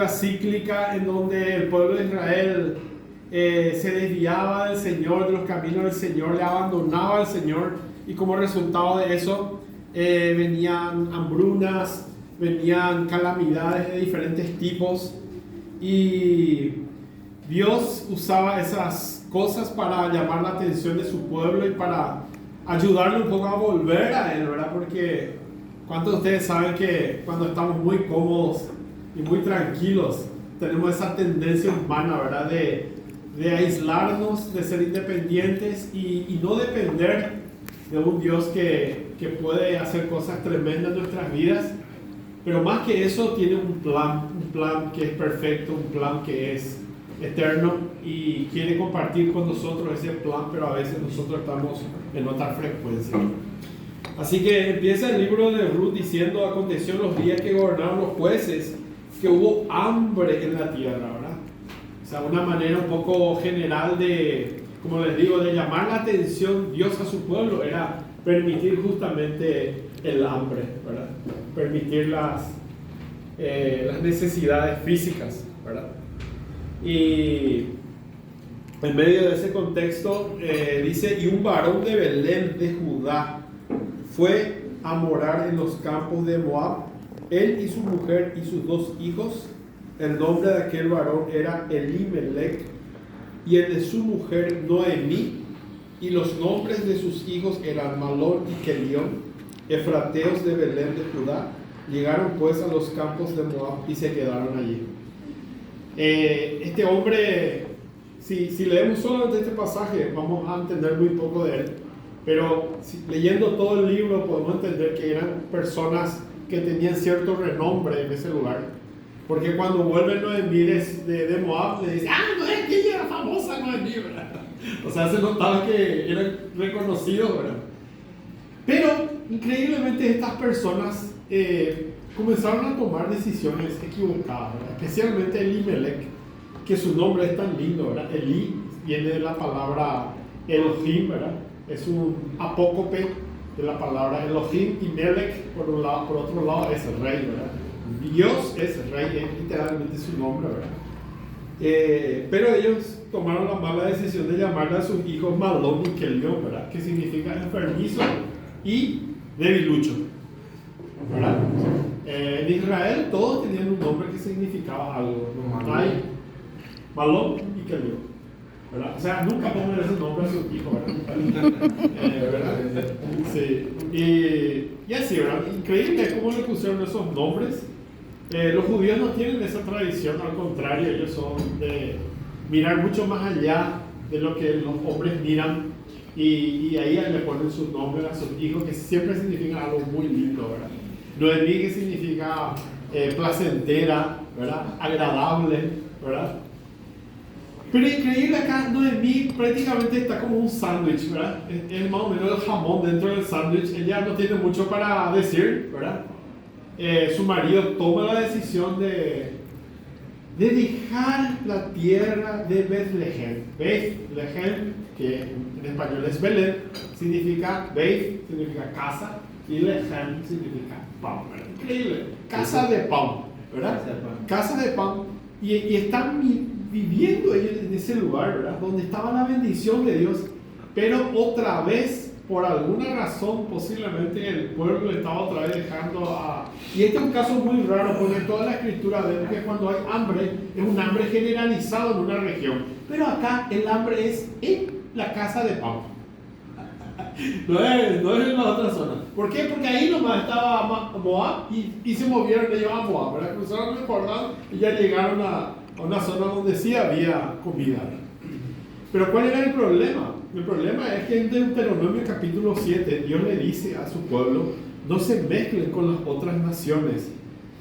cíclica en donde el pueblo de Israel se desviaba del Señor, de los caminos del Señor, le abandonaba al Señor, y como resultado de eso venían hambrunas, venían calamidades de diferentes tipos, y Dios usaba esas cosas para llamar la atención de su pueblo y para ayudarle un poco a volver a Él, ¿verdad? Porque ¿cuántos de ustedes saben que cuando estamos muy cómodos y muy tranquilos tenemos esa tendencia humana, ¿verdad? De aislarnos, de ser independientes y no depender de un Dios que puede hacer cosas tremendas en nuestras vidas? Pero más que eso, tiene un plan que es perfecto, un plan que es eterno, y quiere compartir con nosotros ese plan, pero a veces nosotros estamos en otra frecuencia. Así que empieza el libro de Ruth diciendo: aconteció en los días que gobernaron los jueces que hubo hambre en la tierra, ¿verdad? O sea, una manera un poco general de, como les digo, de llamar la atención Dios a su pueblo era permitir justamente el hambre, ¿verdad? Permitir las necesidades físicas, ¿verdad? Y en medio de ese contexto dice: y un varón de Belén de Judá fue a morar en los campos de Moab, él y su mujer y sus 2 hijos. El nombre de aquel varón era Elimelech, y el de su mujer Noemí, y los nombres de sus hijos eran Malón y Kelión, efrateos de Belén de Judá. Llegaron pues a los campos de Moab y se quedaron allí. Este hombre, si leemos solamente este pasaje, vamos a entender muy poco de él, pero leyendo todo el libro podemos entender que eran personas que tenían cierto renombre en ese lugar, porque cuando vuelven Noemí de Moab, le dicen: no es que ella era famosa Noemí, ¿verdad? O sea, se notaba que eran reconocidos, ¿verdad? Pero increíblemente estas personas comenzaron a tomar decisiones equivocadas, ¿verdad? Especialmente Elimelech, que su nombre es tan lindo, ¿verdad? Eli viene de la palabra Elohim, ¿verdad? Es un apócope de la palabra Elohim, y Melech, por otro lado, es el rey, ¿verdad? Dios es el rey, es literalmente su nombre, ¿verdad? Pero ellos tomaron la mala decisión de llamarle a sus hijos Malón y Kelión, ¿verdad? Que significa enfermizo y debilucho, ¿verdad? En Israel todos tenían un nombre que significaba algo, ¿no? Hay Malón y Kelión, ¿verdad? O sea, nunca pongan ese nombre a sus hijos, ¿verdad? ¿Verdad? Sí. Y así, ¿verdad? Increíble cómo le pusieron esos nombres. Los judíos no tienen esa tradición, al contrario, ellos son de mirar mucho más allá de lo que los hombres miran, y ahí le ponen sus nombres a sus hijos, que siempre significan algo muy lindo, ¿verdad? Noemí, que significa placentera, ¿verdad? Agradable, ¿verdad? Pero increíble, acá Noemí prácticamente está como un sándwich, ¿verdad? Es más o menos el jamón dentro del sándwich. Ella no tiene mucho para decir, ¿verdad? Su marido toma la decisión de dejar la tierra de Bethlehem. Bethlehem, que en español es Belén, significa Beth, significa casa, y Lehem significa pan, ¿verdad? Increíble. Casa de pan, ¿verdad? Casa de pan. Y están viviendo ellos en ese lugar, ¿verdad? Donde estaba la bendición de Dios, pero otra vez, por alguna razón, posiblemente el pueblo estaba otra vez dejando a... Y este es un caso muy raro, porque en toda la escritura vemos que cuando hay hambre, es un hambre generalizado en una región. Pero acá el hambre es en la casa de pan. No es en la otra zona. ¿Por qué? Porque ahí nomás estaba Moab, y se movieron ellos a Moab, ¿verdad? Cruzaron el Jordán y ya llegaron a una zona donde sí había comida. Pero ¿cuál era el problema? El problema es que en Deuteronomio capítulo 7 Dios le dice a su pueblo: no se mezclen con las otras naciones,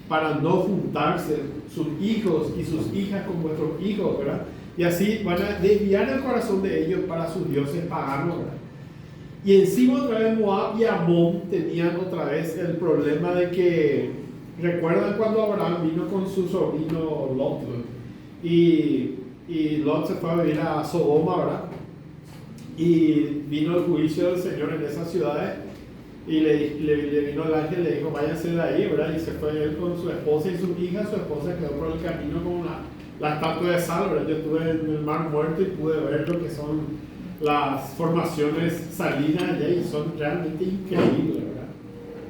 para no juntarse sus hijos y sus hijas con vuestros hijos, ¿verdad? Y así van a desviar el corazón de ellos para sus dioses paganos, ¿verdad? Y encima otra vez Moab y Amón tenían otra vez el problema de que, ¿recuerdan cuando Abraham vino con su sobrino Lot? Y Lot se fue a vivir a Sodoma, ¿verdad? Y vino el juicio del Señor en esas ciudades. y le vino el ángel y le dijo, váyanse de ahí, ¿verdad? Y se fue él con su esposa y su hija. Su esposa quedó por el camino con la estatua de sal, ¿verdad? Yo estuve en el Mar Muerto y pude ver lo que son las formaciones salinas allá y son realmente increíbles, ¿verdad?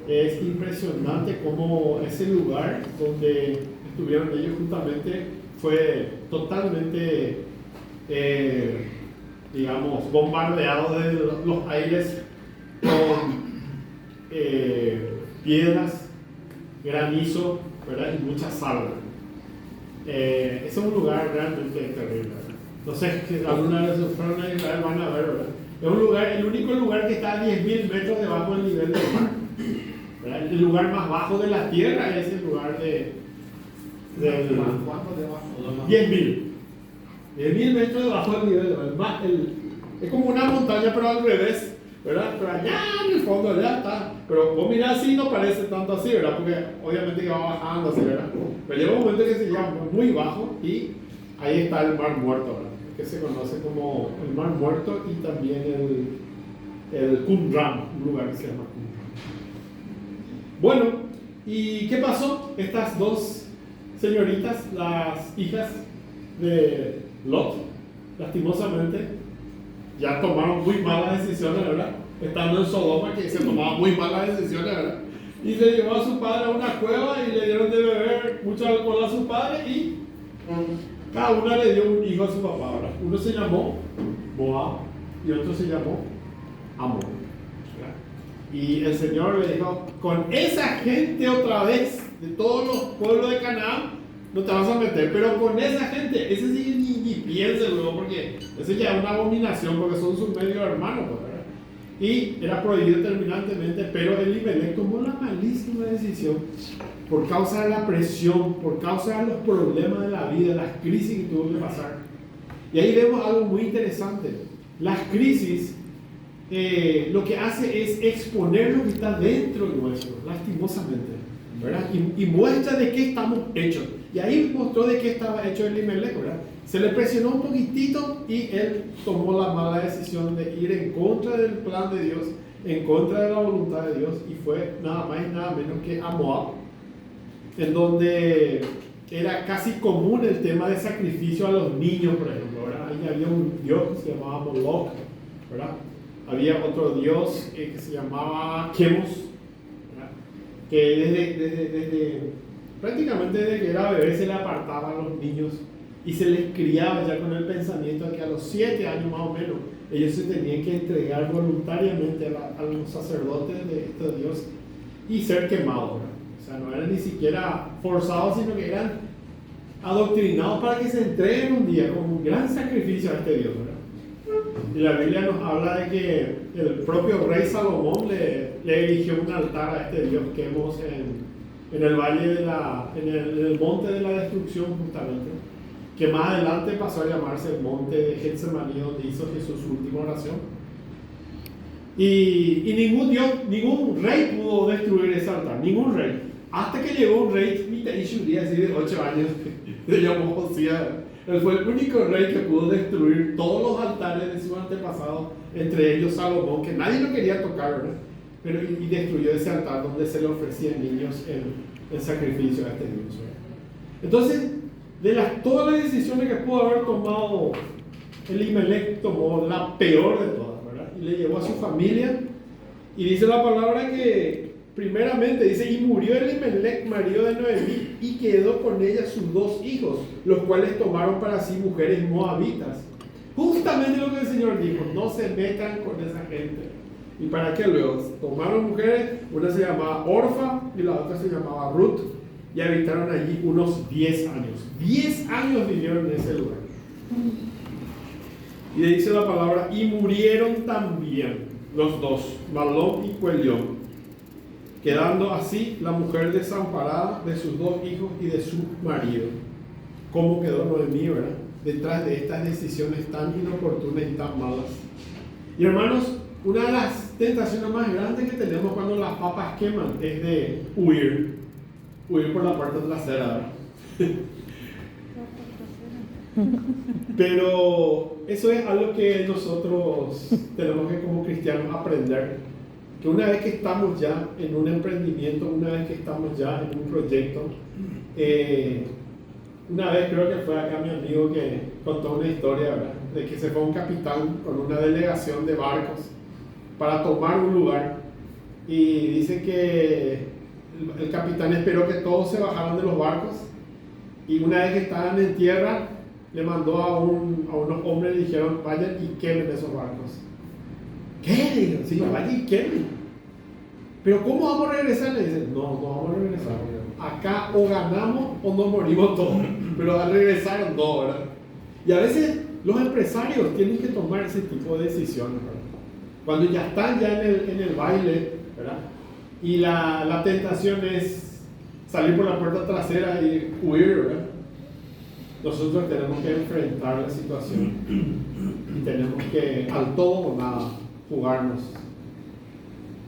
Es impresionante cómo ese lugar donde estuvieron ellos justamente fue totalmente, digamos, bombardeado de los aires con piedras, granizo, ¿verdad? Y mucha sal. Es un lugar realmente terrible, ¿verdad? No sé si alguna vez fueron a Israel van a ver, ¿verdad? Es un lugar, el único lugar que está a 10.000 metros debajo del nivel del mar, ¿verdad? El lugar más bajo de la tierra es el lugar ¿Cuánto debajo? 10.000 metros debajo del nivel del mar. Es como una montaña pero al revés, ¿verdad? Pero allá en el fondo allá está, pero vos mirás así no parece tanto así, ¿verdad? Porque obviamente que va bajando así, ¿verdad? Pero llega un momento que se llama muy bajo y ahí está el Mar Muerto, ¿verdad? Que se conoce como el Mar Muerto y también el Qumran, un lugar que se llama Qumran. Bueno, ¿y qué pasó? Estas dos señoritas, las hijas de Lot, lastimosamente, ya tomaron muy malas decisiones, ¿verdad? Estando en Sodoma, que se tomaban muy malas decisiones, ¿verdad? Y se llevó a su padre a una cueva y le dieron de beber mucho alcohol a su padre y cada una le dio un hijo a su papá, ¿verdad? Uno se llamó Moab y otro se llamó Amón, ¿verdad? Y el Señor le dijo, con esa gente otra vez, de todos los pueblos de Canaán, no te vas a meter, pero con esa gente, ese sí ni piensen luego, porque ese ya es una abominación, porque son sus medio hermanos, pues, ¿verdad? Y era prohibido terminantemente, pero Elimelech tomó la malísima decisión por causa de la presión, por causa de los problemas de la vida, las crisis que tuvo que pasar. Y ahí vemos algo muy interesante. Las crisis lo que hace es exponer lo que está dentro nuestro, lastimosamente, ¿verdad? Y muestra de qué estamos hechos. Y ahí mostró de qué estaba hecho Elimelech, ¿verdad? Se le presionó un poquitito y él tomó la mala decisión de ir en contra del plan de Dios, en contra de la voluntad de Dios, y fue nada más y nada menos que a Moab, en donde era casi común el tema de sacrificio a los niños, por ejemplo, ¿verdad? Ahí había un dios que se llamaba Moloch, ¿verdad? Había otro dios que se llamaba Chemos, ¿verdad? Que prácticamente desde que era bebé se le apartaba a los niños y se les criaba ya con el pensamiento de que a los 7 años más o menos ellos se tenían que entregar voluntariamente a los sacerdotes de este dios y ser quemados, ¿verdad? O sea, no eran ni siquiera forzados, sino que eran adoctrinados para que se entreguen un día con un gran sacrificio a este Dios, ¿verdad? Y la Biblia nos habla de que el propio rey Salomón le erigió un altar a este Dios que vemos en el valle en el monte de la destrucción, justamente, que más adelante pasó a llamarse el monte de Getsemaní, donde hizo Jesús su última oración. Y ningún rey pudo destruir ese altar, ningún rey. Hasta que llegó un rey, así de 8 años, se llamó Josías. Él fue el único rey que pudo destruir todos los altares de sus antepasados, entre ellos Salomón, que nadie lo quería tocar, ¿verdad? Pero y destruyó ese altar donde se le ofrecían niños en sacrificio a este Dios, ¿verdad? Entonces, todas las decisiones que pudo haber tomado Elimelech, tomó la peor de todas, ¿verdad? Y le llevó a su familia, y dice la palabra que primeramente dice, y murió Elimelech, marido de Noemí, y quedó con ella sus 2 hijos, los cuales tomaron para sí mujeres moabitas. Justamente lo que el Señor dijo, no se metan con esa gente. ¿Y para qué luego? Tomaron mujeres, una se llamaba Orfa y la otra se llamaba Ruth, y habitaron allí unos 10 años. 10 años vivieron en ese lugar. Y le dice la palabra, y murieron también los 2, Mahlón y Cuelión, quedando así la mujer desamparada de sus 2 hijos y de su marido. ¿Cómo quedó Noemí, verdad? Detrás de estas decisiones tan inoportunas y tan malas. Y hermanos, una de las tentaciones más grandes que tenemos cuando las papas queman es de huir por la puerta trasera, ¿verdad? Pero eso es algo que nosotros tenemos que como cristianos aprender. que una vez que estamos ya en un emprendimiento, una vez que estamos ya en un proyecto, una vez creo que fue acá mi amigo que contó una historia, ¿verdad? De que se fue un capitán con una delegación de barcos para tomar un lugar, y dice que el capitán esperó que todos se bajaran de los barcos, y una vez que estaban en tierra le mandó a unos hombres, le dijeron vayan y quemen esos barcos. ¿Qué? Dijo, sí, vayan y quemen. Pero ¿cómo vamos a regresar? Le dicen, no vamos a regresar. Acá o ganamos o nos morimos todos, pero a regresar no, ¿verdad? Y a veces los empresarios tienen que tomar ese tipo de decisiones, ¿verdad? Cuando ya están ya en el baile, ¿verdad? Y la tentación es salir por la puerta trasera y huir, ¿verdad? Nosotros tenemos que enfrentar la situación y tenemos que al todo o nada jugarnos.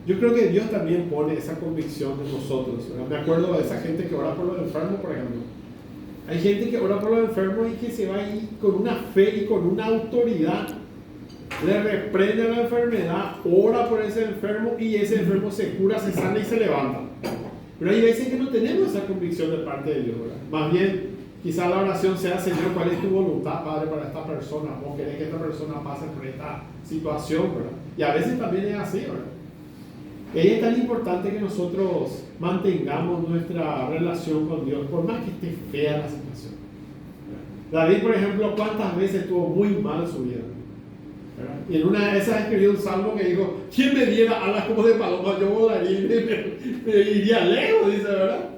Yo creo que Dios también pone esa convicción en nosotros, ¿verdad? Me acuerdo de esa gente que ora por los enfermos, por ejemplo. Hay gente que ora por los enfermos y que se va ahí con una fe y con una autoridad, le reprende la enfermedad, ora por ese enfermo y ese enfermo se cura, se sana y se levanta. Pero hay veces que no tenemos esa convicción de parte de Dios, ¿verdad? Más bien, quizá la oración sea: Señor, ¿cuál es tu voluntad, Padre, para esta persona? ¿Vos querés que esta persona pase por esta situación, verdad? Y a veces también es así, ¿verdad? Y ahí es tan importante que nosotros mantengamos nuestra relación con Dios, por más que esté fea la situación. David, por ejemplo, ¿cuántas veces tuvo muy mal su vida? ¿Verdad? Y en una de esas escribió un salmo que dijo: ¿quién me diera alas como de paloma? Yo volaría y me iría lejos, dice, ¿verdad?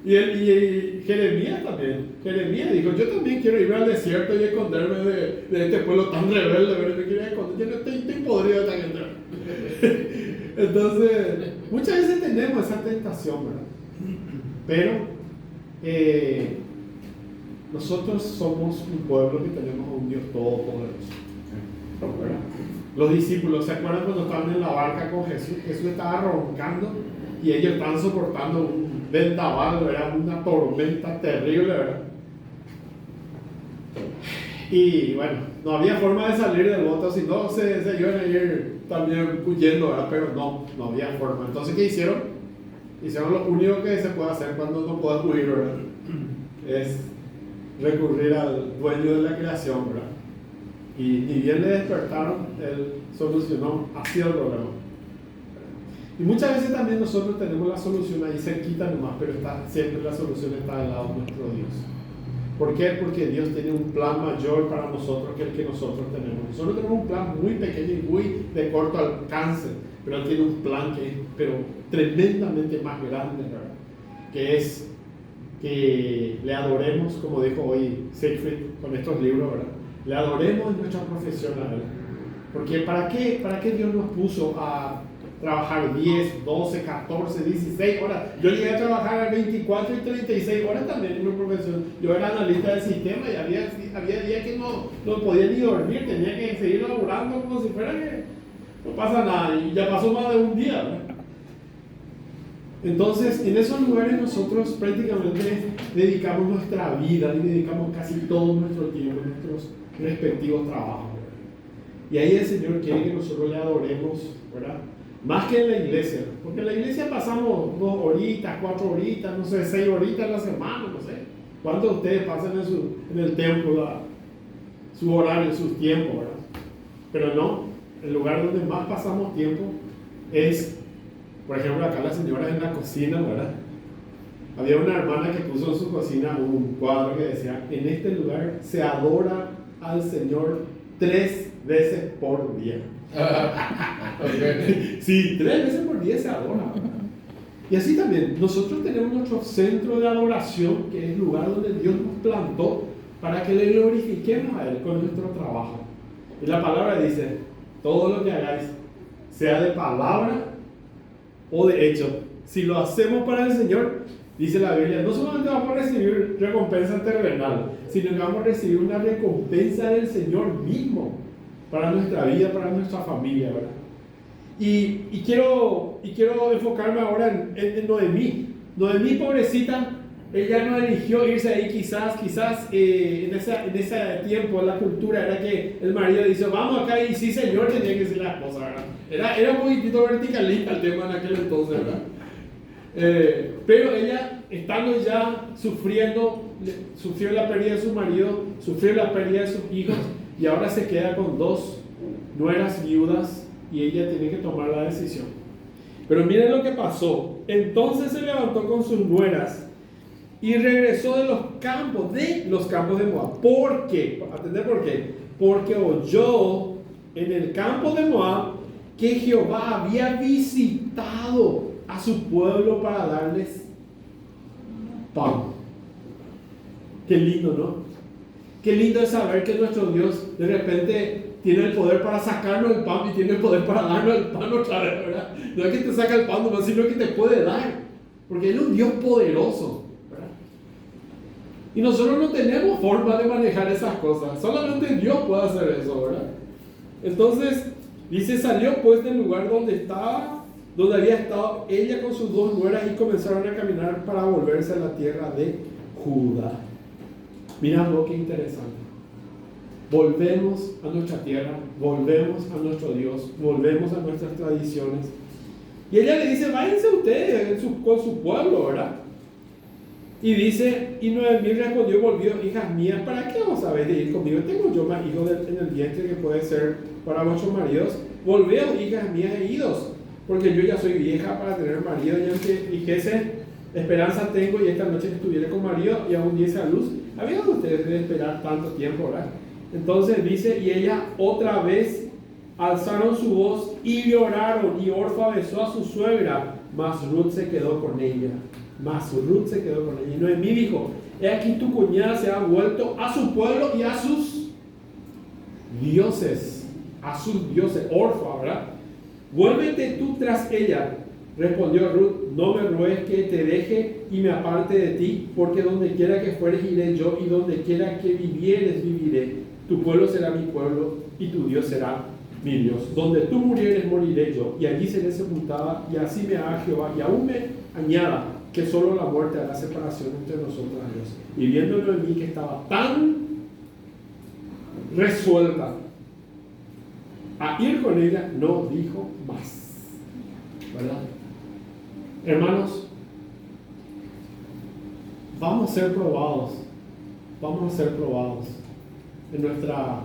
Y Jeremías también. Jeremías dijo: yo también quiero ir al desierto y esconderme de este pueblo tan rebelde, ¿verdad? Me quiero esconder. Yo no estoy podrido de esta gente. Entonces, muchas veces tenemos esa tentación, ¿verdad? Pero nosotros somos un pueblo que tenemos a un Dios todopoderoso, ¿verdad? Los discípulos, ¿se acuerdan cuando estaban en la barca con Jesús? Jesús estaba roncando y ellos estaban soportando un vendaval, ¿verdad? Una tormenta terrible, ¿verdad? Y bueno, no había forma de salir del bote, si no se iban a ir también huyendo, ¿verdad? Pero no había forma. Entonces, ¿qué hicieron? Hicieron lo único que se puede hacer cuando no puedes huir, ¿verdad? Es recurrir al dueño de la creación, ¿verdad? Y ni bien le despertaron, él solucionó así el problema. Y muchas veces también nosotros tenemos la solución ahí cerquita nomás, pero siempre la solución está al lado de nuestro Dios. ¿Por qué? Porque Dios tiene un plan mayor para nosotros que el que nosotros tenemos. Nosotros tenemos un plan muy pequeño y muy de corto alcance, pero Él tiene un plan que es tremendamente más grande, ¿verdad? Que es que le adoremos, como dijo hoy Siegfried con estos libros, ¿verdad? Le adoremos en nuestra profesión a Él. Porque ¿para qué Dios nos puso a trabajar 10, 12, 14, 16 horas? Yo llegué a trabajar a 24 y 36 horas también en mi profesión. Yo era analista del sistema y había días que no podía ni dormir, tenía que seguir laburando como si fuera que no pasa nada, y ya pasó más de un día, ¿verdad? Entonces, en esos lugares nosotros prácticamente dedicamos nuestra vida y dedicamos casi todo nuestro tiempo en nuestros respectivos trabajos, ¿verdad? Y ahí el Señor quiere que nosotros le adoremos, ¿verdad? Más que en la iglesia, porque en la iglesia pasamos 2 horitas, 4 horitas, no sé, 6 horitas a la semana, no sé. ¿Cuántos de ustedes pasan en el templo su horario, sus tiempos, ¿verdad? Pero no, el lugar donde más pasamos tiempo es, por ejemplo, acá las señoras en la cocina, ¿verdad? Había una hermana que puso en su cocina un cuadro que decía: en este lugar se adora al Señor 3 veces por día. Okay. Sí, 3 veces por día se adora. Y así también, nosotros tenemos nuestro centro de adoración, que es el lugar donde Dios nos plantó para que le glorifiquemos a Él con nuestro trabajo. Y la palabra dice: todo lo que hagáis, sea de palabra o de hecho, si lo hacemos para el Señor, dice la Biblia, no solamente vamos a recibir recompensa terrenal, sino que vamos a recibir una recompensa del Señor mismo para nuestra vida, para nuestra familia, ¿verdad? Y quiero enfocarme ahora en Noemí. Noemí, pobrecita, ella no eligió irse ahí, quizás en ese tiempo la cultura era que el marido dice, vamos acá, y sí señor, tenía que ser la esposa, ¿verdad? Era un poquitito verticalista el tema en aquel entonces, ¿verdad? Pero ella, estando ya sufrió la pérdida de su marido, sufrió la pérdida de sus hijos, y ahora se queda con 2 nueras viudas, y ella tiene que tomar la decisión. Pero miren lo que pasó. Entonces se levantó con sus nueras y regresó de los campos de Moab. ¿Por qué? ¿Atendés por qué? Porque oyó en el campo de Moab que Jehová había visitado a su pueblo para darles pan. Qué lindo, ¿no? Qué lindo es saber que nuestro Dios de repente tiene el poder para sacarnos el pan y tiene el poder para darnos el pan otra vez, ¿verdad? No es que te saca el pan nomás, sino que te puede dar, porque Él es un Dios poderoso, ¿verdad? Y nosotros no tenemos forma de manejar esas cosas, solamente Dios puede hacer eso, ¿verdad? Entonces, dice, salió pues del lugar donde había estado ella con sus 2 nueras, y comenzaron a caminar para volverse a la tierra de Judá. Mirad lo que interesante. Volvemos a nuestra tierra, volvemos a nuestro Dios, volvemos a nuestras tradiciones. Y ella le dice, váyanse ustedes con su pueblo, ¿verdad? Y dice, y Noemí respondió, volvió, hijas mías, ¿para qué os habéis de ir conmigo? Tengo yo más hijos en el vientre que puede ser para vuestros maridos. Volveos, hijas mías, e idos, porque yo ya soy vieja para tener marido, y aunque dijese, esperanza tengo, y esta noche estuviera con marido, y aún diese a luz, ¿habían ustedes de esperar tanto tiempo, verdad? Entonces dice, y ella otra vez alzaron su voz y lloraron, y Orfa besó a su suegra, mas Ruth se quedó con ella. Y Noemí dijo, he aquí tu cuñada se ha vuelto a su pueblo y a sus dioses, Orfa, ¿verdad? Vuélvete tú tras ella. Respondió Ruth, no me ruegues que te deje y me aparte de ti, porque donde quiera que fueres iré yo, y donde quiera que vivieres viviré. Tu pueblo será mi pueblo y tu Dios será mi Dios. Donde tú murieres moriré yo, y allí seré sepultada, y así me haga Jehová, y aún me añada que solo la muerte hará separación entre nosotros y Dios. Y viéndolo en mí que estaba tan resuelta a ir con ella, no dijo más, ¿verdad? Hermanos, vamos a ser probados en nuestra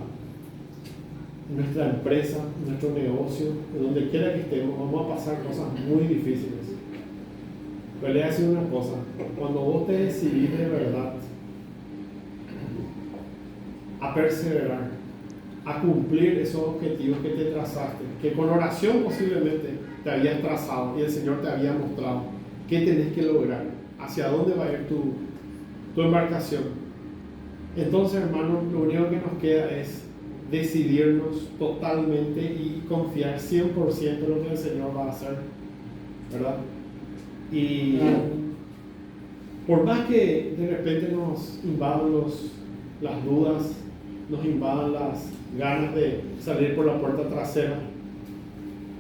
empresa, en nuestro negocio, en donde quiera que estemos. Vamos a pasar cosas muy difíciles. Pero le voy a decir una cosa: cuando vos te decidís de verdad a perseverar, a cumplir esos objetivos que te trazaste, que con oración posiblemente te habías trazado y el Señor te había mostrado qué tenés que lograr, hacia dónde va a ir tu embarcación, entonces, hermanos, lo único que nos queda es decidirnos totalmente y confiar 100% en lo que el Señor va a hacer, ¿verdad? Y por más que de repente nos invadan las dudas, nos invadan las ganas de salir por la puerta trasera,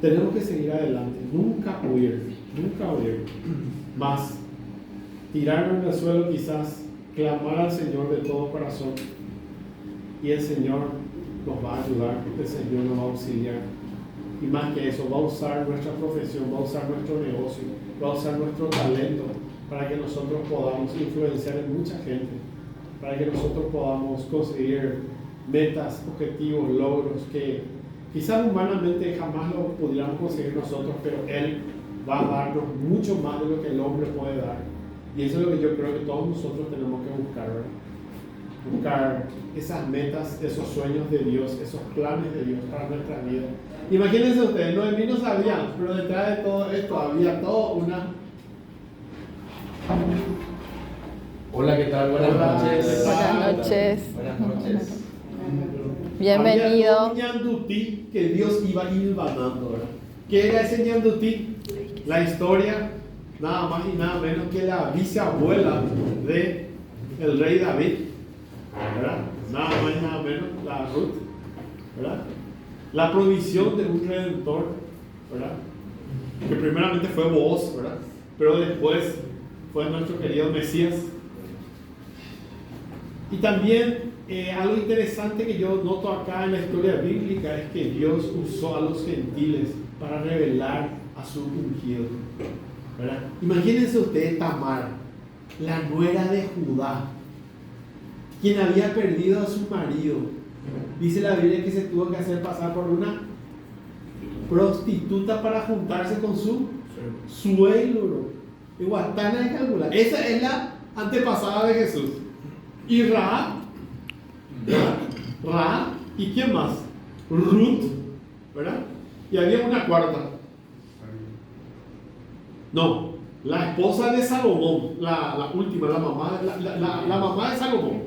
tenemos que seguir adelante, nunca huir, más tirarnos en el suelo, quizás clamar al Señor de todo corazón, y el Señor nos va a ayudar, el Señor nos va a auxiliar, y más que eso, va a usar nuestra profesión, va a usar nuestro negocio, va a usar nuestro talento para que nosotros podamos influenciar en mucha gente, para que nosotros podamos conseguir metas, objetivos, logros que quizás humanamente jamás lo pudiéramos conseguir nosotros, pero Él va a darnos mucho más de lo que el hombre puede dar. Y eso es lo que yo creo que todos nosotros tenemos que buscar, ¿verdad? Buscar esas metas, esos sueños de Dios, esos planes de Dios para nuestra vida. Imagínense ustedes, Noemí no sabía, pero detrás de todo esto había toda una... Hola, ¿qué tal? Buenas noches. Buenas noches. Buenas noches. Bienvenido. Había un ñandutí que Dios iba hilvanando, ¿verdad? ¿Qué era ese ñandutí? La historia, nada más y nada menos que la bisabuela de el rey David, ¿verdad? Nada más y nada menos, la Ruth, ¿verdad? La provisión de un redentor, ¿verdad? Que primeramente fue Booz, ¿verdad? Pero después fue nuestro querido Mesías, Y también algo interesante que yo noto acá en la historia bíblica es que Dios usó a los gentiles para revelar a su ungido, ¿verdad? Imagínense ustedes Tamar, la nuera de Judá, quien había perdido a su marido. Dice la Biblia que se tuvo que hacer pasar por una prostituta para juntarse con su suegro. Guatana de calcular. Esa es la antepasada de Jesús. Y Rahab, ¿y quién más? Ruth, ¿verdad? Y había una cuarta. No, la esposa de Salomón, la última, la mamá de Salomón.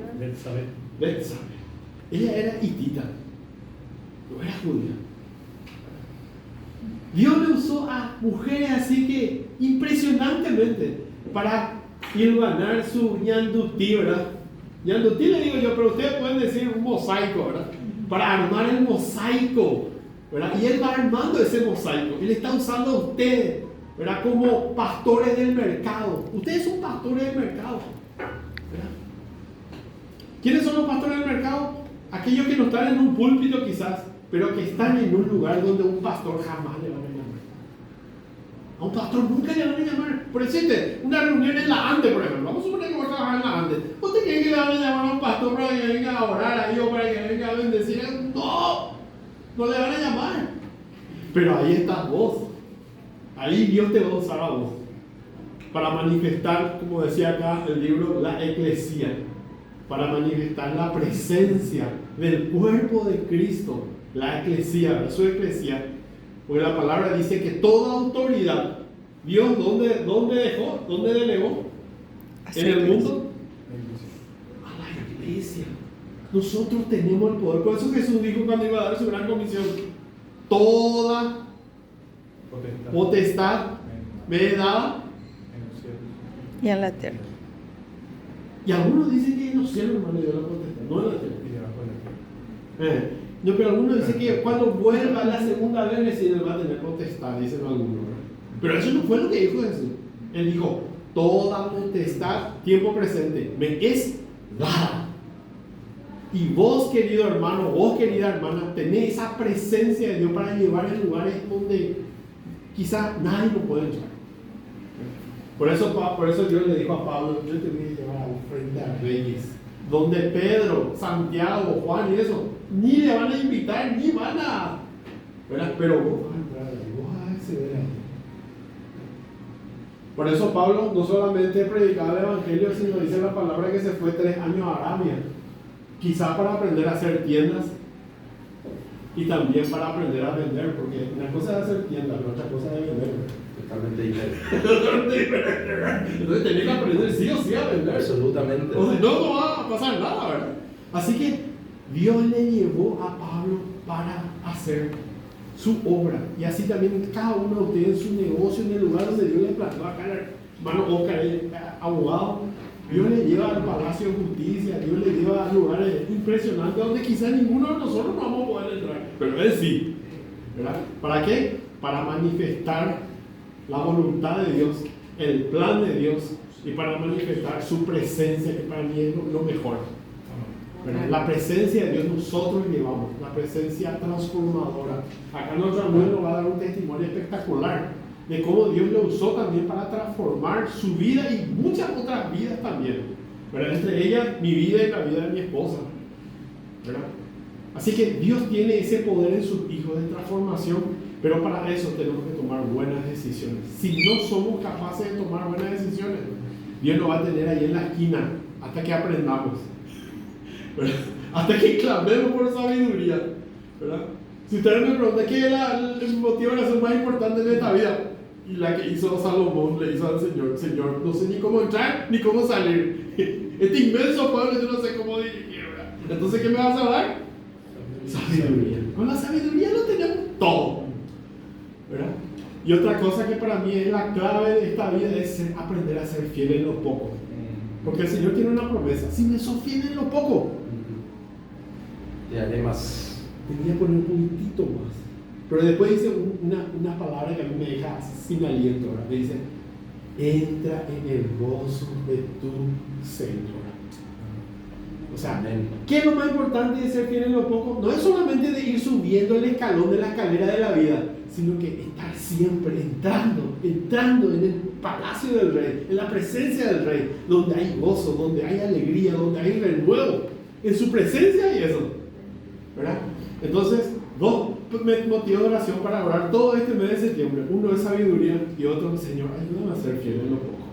Betsabé. Ella era hitita, no era judía. Dios le usó a mujeres así que impresionantemente para ganar su ñandutí, ¿verdad? Ñandutí le digo yo, pero ustedes pueden decir un mosaico, ¿verdad? Para armar el mosaico, ¿verdad? Y Él va armando ese mosaico. Él está usando a ustedes, ¿verdad? Como pastores del mercado. Ustedes son pastores del mercado, ¿verdad? ¿Quiénes son los pastores del mercado? Aquellos que no están en un púlpito quizás, pero que están en un lugar donde un pastor jamás le van a llamar. A un pastor nunca le van a llamar. Por ejemplo, una reunión en la ANDE, por ejemplo. Vamos a suponer que voy a trabajar en la ANDE. ¿Usted cree que le van a llamar a un pastor para que venga a orar ahí o para que venga a bendecir? No, no le van a llamar. Pero ahí estás vos. Ahí Dios te va a usar a vos para manifestar, como decía acá el libro, la eclesía, para manifestar la presencia del cuerpo de Cristo, la eclesía, su eclesía. Porque la palabra dice que toda autoridad, Dios, ¿dónde dejó? ¿Dónde delegó? En el mundo. A la iglesia. Nosotros tenemos el poder. Por eso Jesús dijo cuando iba a dar su gran comisión: toda potestad me es dada Y en la tierra. Y algunos dicen que en los cielos, hermano, dio la potestad, no en la tierra. No, pero algunos dicen que cuando vuelva la segunda vez recién él va a tener potestad, dicen algunos, ¿verdad? Pero eso no fue lo que dijo Jesús. Él dijo: toda potestad, tiempo presente, me es dada. Y vos, querido hermano, vos, querida hermana, tenés esa presencia de Dios para llevar en lugares donde quizás nadie lo puede entrar. Por eso Dios le dijo a Pablo: yo te voy a llevar al frente a reyes, donde Pedro, Santiago, Juan y eso ni le van a invitar, ni van a, ¿verdad? Pero vos vas a entrar ahí, vos vas a acceder ahí. Por eso Pablo no solamente predicaba el evangelio, sino dice la palabra que se fue 3 años a Arabia, quizá para aprender a hacer tiendas y también para aprender a vender, porque una cosa es hacer tiendas, pero otra cosa es vender. Totalmente diferente. Entonces tenés que aprender sí o sí a vender. Absolutamente. O si no, no va a pasar nada, ¿verdad? Así que Dios le llevó a Pablo para hacer su obra. Y así también cada uno de ustedes en su negocio, en el lugar donde Dios le plantó. Acá el hermano Oscar, el abogado, Dios le lleva al Palacio de Justicia, Dios le lleva a lugares impresionantes donde quizás ninguno de nosotros no vamos a poder entrar. Pero él sí, ¿verdad? ¿Para qué? Para manifestar la voluntad de Dios, el plan de Dios, y para manifestar su presencia, que para mí es lo mejor. ¿Verdad? La presencia de Dios nosotros llevamos, la presencia transformadora. Acá nuestro amigo nos va a dar un testimonio espectacular de cómo Dios lo usó también para transformar su vida y muchas otras vidas también, ¿verdad? Entre ellas mi vida y la vida de mi esposa, ¿verdad? Así que Dios tiene ese poder en sus hijos de transformación, pero para eso tenemos que tomar buenas decisiones. Si no somos capaces de tomar buenas decisiones, Dios nos va a tener ahí en la esquina hasta que aprendamos, ¿verdad? Hasta que clamemos por sabiduría, ¿verdad? Si ustedes me preguntan qué es el motivo de oración más importante de esta vida, y la que hizo Salomón le hizo al Señor: Señor, no sé ni cómo entrar ni cómo salir. Este inmenso pueblo yo no sé cómo dirigir, ¿verdad? Entonces, ¿qué me vas a dar? Sabiduría. Con la sabiduría lo tenemos todo, ¿verdad? Y otra cosa que para mí es la clave de esta vida es aprender a ser fiel en lo poco. Porque el Señor tiene una promesa: si me sos fiel en lo poco, te haré más. tenía que poner un puntito más. Pero después dice una palabra que a mí me deja sin aliento, ¿verdad? Me dice: entra en el gozo de tu Señor. O sea, Amén. ¿qué es lo más importante de ser fiel en lo poco? No es solamente de ir subiendo el escalón de la escalera de la vida, sino que estar siempre entrando en el palacio del rey, en la presencia del rey, donde hay gozo, donde hay alegría, donde hay renuevo, en su presencia y eso, ¿verdad? Entonces, dos motivos de oración para orar todo este mes de septiembre. Uno es sabiduría y otro, Señor, ayúdame a ser fiel en lo poco.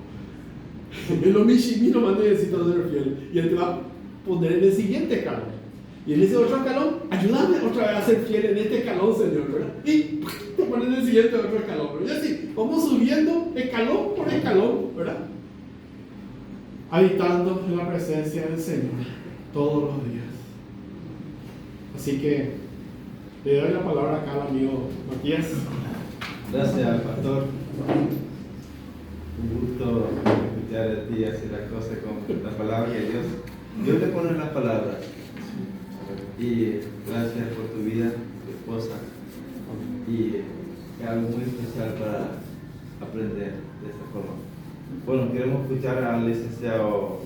En lo michimi nomás necesito ser fiel. Y Él te va a poner en el siguiente escalón. Y en ese otro escalón, ayúdame otra vez a ser fiel en este escalón, Señor, ¿verdad? Y te ponen en el siguiente otro escalón, ¿verdad? Y así, vamos subiendo escalón por escalón, ¿verdad? Habitando en la presencia del Señor todos los días. Así que le doy la palabra acá al amigo Matías. Gracias, pastor. Un gusto escuchar a ti hacer las cosas con la palabra de Dios. Dios le pone las palabras. Y gracias por tu vida, tu esposa. Y es algo muy especial para aprender de esta forma. Bueno, queremos escuchar al licenciado